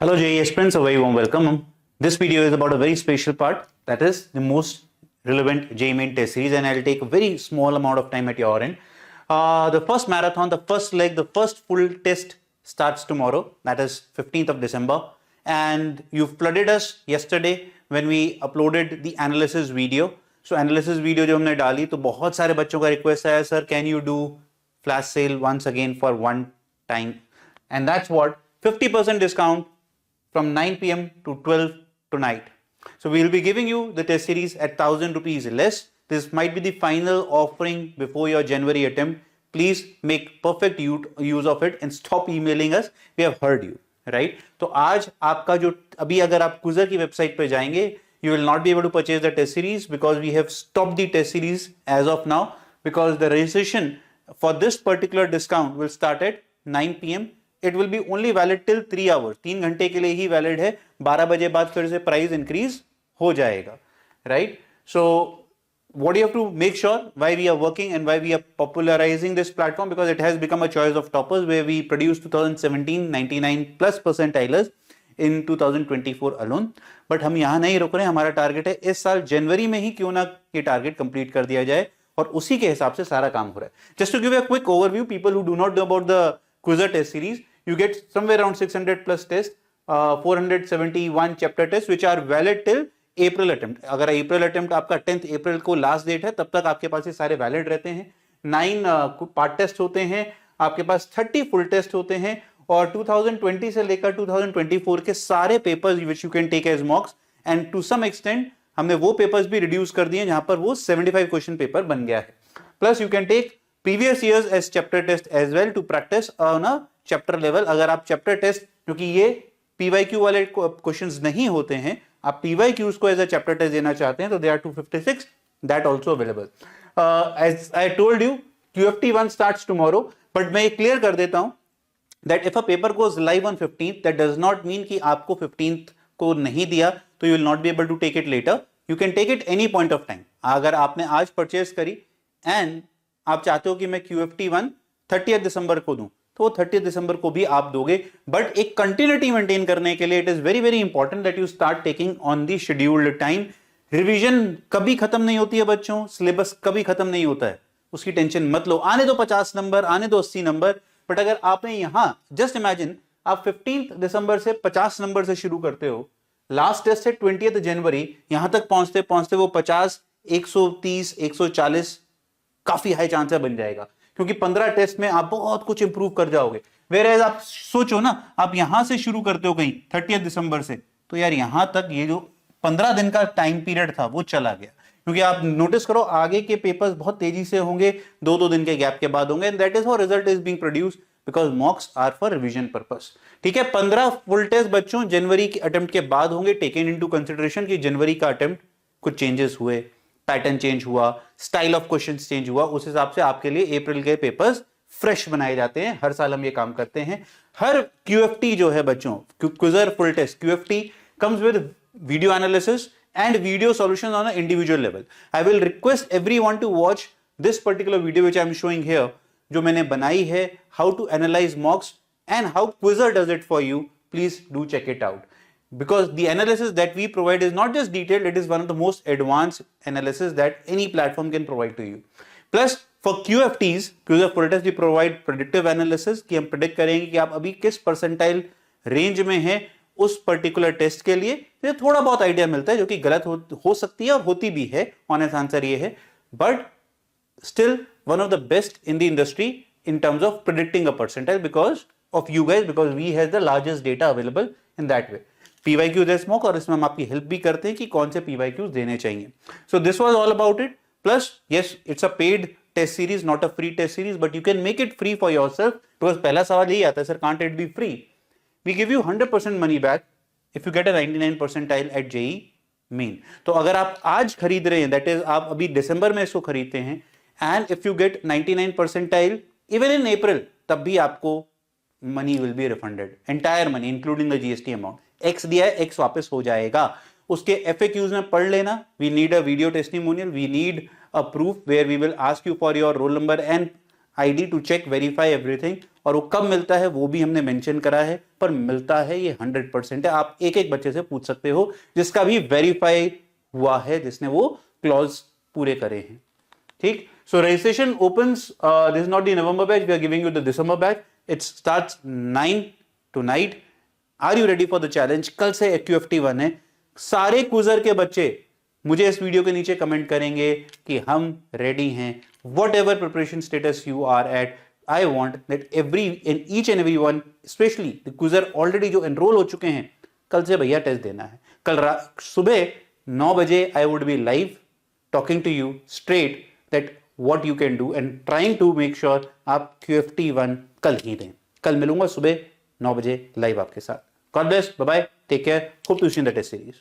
Hello JEE aspirants, a very warm welcome. This video is about a very special part, that is the most relevant JEE Main test series, and I'll take a very small amount of time at your end. The first marathon, the first leg, the first full test starts tomorrow, that is 15th of December, and you flooded us yesterday when we uploaded the analysis video. So analysis video जो हमने डाली तो बहुत सारे बच्चों का request आया, sir can you do flash sale once again for one time, and that's what 50% discount from 9 p.m. to 12 tonight. So we'll be giving you the test series at 1,000 rupees less. This might be the final offering before your January attempt. Please make perfect use of it and stop emailing us. We have heard you, right? तो आज आपका जो अभी अगर आप Quizzer की website पे जाएंगे, you will not be able to purchase the test series because we have stopped the test series as of now because the registration for this particular discount will start at 9 p.m. It will be only valid till 3 hours. 3 घंटे के लिए ही valid है. 12 बजे बाद फिर से price increase हो जाएगा, right? So what you have to make sure why we are working and why we are popularizing this platform, because it has become a choice of toppers where we produced 2017 99 plus percentilers in 2024 alone. But हम यहाँ नहीं रुक रहे. हमारा target है इस साल जनवरी में ही क्यों ना ये टारगेट कंप्लीट कर दिया जाए और उसी के हिसाब से सारा काम हो रहा है. Just to give a quick overview, people who do not know about the Quizzer test series, you get somewhere around 600 plus tests, 471 chapter tests which are valid till April attempt. अगर April attempt आपका 10th April को last date है तब तक आपके पास ये सारे valid रहते हैं. 9 पार्ट टेस्ट होते हैं, आपके पास 30 फुल टेस्ट होते हैं और 2020 से लेकर 2024 के सारे papers which you can take as mocks, and to some extent हमने वो पेपर्स भी रिड्यूस कर दिए जहां पर वो 75 क्वेश्चन पेपर बन गया है. Plus you can take previous years as chapter test as well to practice on a chapter level. अगर आप chapter test, क्योंकि ये PYQ वाले क्वेश्चंस नहीं होते हैं, आप PYQs को as a chapter test देना चाहते हैं तो they are 256, that also available. As I told you, QFT1 starts tomorrow, but मैं क्लियर कर देता हूं that if a paper goes live on 15th, that does not mean कि आपको 15th को नहीं दिया तो you will not be able to take it later. You can take it any point of time. अगर आपने आज परचेज करी and आप चाहते हो कि मैं QFT1 30 दिसंबर को दूं तो वो 30 दिसंबर को भी आप दोगे, बट एक कंटिन्यूटी मेंटेन करने के लिए it is very very important that you start taking on the scheduled time. Revision कभी खत्म नहीं होती है बच्चों, सिलेबस कभी खत्म नहीं होता है, उसकी टेंशन मत लो. आने दो 50 नंबर, आने दो 80 नंबर, बट अगर आपने यहां जस्ट इमेजिन आप 15 दिसंबर से 50 नंबर से शुरू करते हो, लास्ट टेस्ट है 20 जनवरी, यहां तक पहुंचते पहुंचते वो 50 130 140 काफी हाई चांस बन जाएगा, क्योंकि 15 टेस्ट में आप बहुत कुछ इंप्रूव कर जाओगे. वेयर आप सोचो ना, आप यहां से शुरू करते हो कहीं 30 दिसंबर से, तो यार यहां तक ये जो 15 दिन का टाइम पीरियड था वो चला गया, क्योंकि आप नोटिस करो आगे के पेपर्स बहुत तेजी से होंगे, 2-2 दिन के गैप के बाद होंगे, and that is how result is being produced because mocks are for revision purpose. ठीक है, 15 फुल टेस्ट बच्चों जनवरी के अटेम्प्ट के बाद होंगे, टेकन इनटू कंसिडरेशन कि जनवरी का अटेम्प्ट कुछ चेंजेस हुए, पैटर्न चेंज हुआ, स्टाइल ऑफ क्वेश्चंस चेंज हुआ, उस हिसाब से आपके लिए अप्रैल के पेपर्स फ्रेश बनाए जाते हैं. हर साल हम ये काम करते हैं. हर QFT जो है बच्चों, Quizzer full test QFT comes with video analysis and video solutions on an individual level. I will request everyone to watch this particular video which I am showing here, जो मैंने बनाई है, how to analyze mocks and how Quizzer does it for you. Please do check it out, because the analysis that we provide is not just detailed, it is one of the most advanced analysis that any platform can provide to you. Plus for QFTs, Quizzer full test, we provide predictive analysis कि हम predict करेंगे कि आप अभी किस percentile range में हैं उस पर्टिकुलर टेस्ट के लिए. तो थोड़ा बहुत आइडिया मिलता है, जो कि गलत हो सकती है और होती भी है. ऑनेस्ट आंसर ये है, but still one of the best in the industry in terms of predicting a percentile because of you guys, because we have the largest data available in that way. PYQ is smoke और इसमें हम आपकी help भी करते हैं कि कौन से PYQs देने चाहिए. So this was all about it. Plus yes, it's a paid test series, not a free test series, but you can make it free for yourself, because पहला सवाल यही आता है, sir can't it be free? We give you 100% money back if you get a 99 percentile at JEE Main. तो अगर आप आज खरीद रहे हैं, that is आप अभी दिसंबर में इसको खरीदते हैं, and if you get 99 percentile even in April, तब भी आपको money will be refunded, entire money including the GST amount. X दिया है, X वापस हो जाएगा. उसके FAQs में पढ़ लेना. We need a video testimonial, we need a proof where we will ask you for your roll number and ID to check verify everything, और वो कब मिलता है वो भी हमने मेंशन करा है, पर मिलता है ये 100% है। आप एक एक बच्चे से पूछ सकते हो जिसका भी वेरीफाई हुआ है, जिसने वो क्लॉज पूरे करे हैं। ठीक, so registration opens, this is not the November batch, we are giving you the December batch. It starts 9 tonight. Are you ready for the challenge? कल से AQFT 1 है। सारे क्विजर के बच्चे मुझे इस वीडियो के नीचे कमेंट करेंगे कि हम रेडी हैं। Whatever preparation status you are at, I want that each and every one, especially the quizzer already जो एनरोल हो चुके हैं, कल से भैया टेस्ट देना है। कल सुबह 9 बजे I would be live talking to you straight that what you can do and trying to make sure आप QFT 1 कल ही दें। कल मिलूंगा सुबह 9 बजे लाइव आपके साथ। God bless, bye bye, take care, hope to see you in the test series.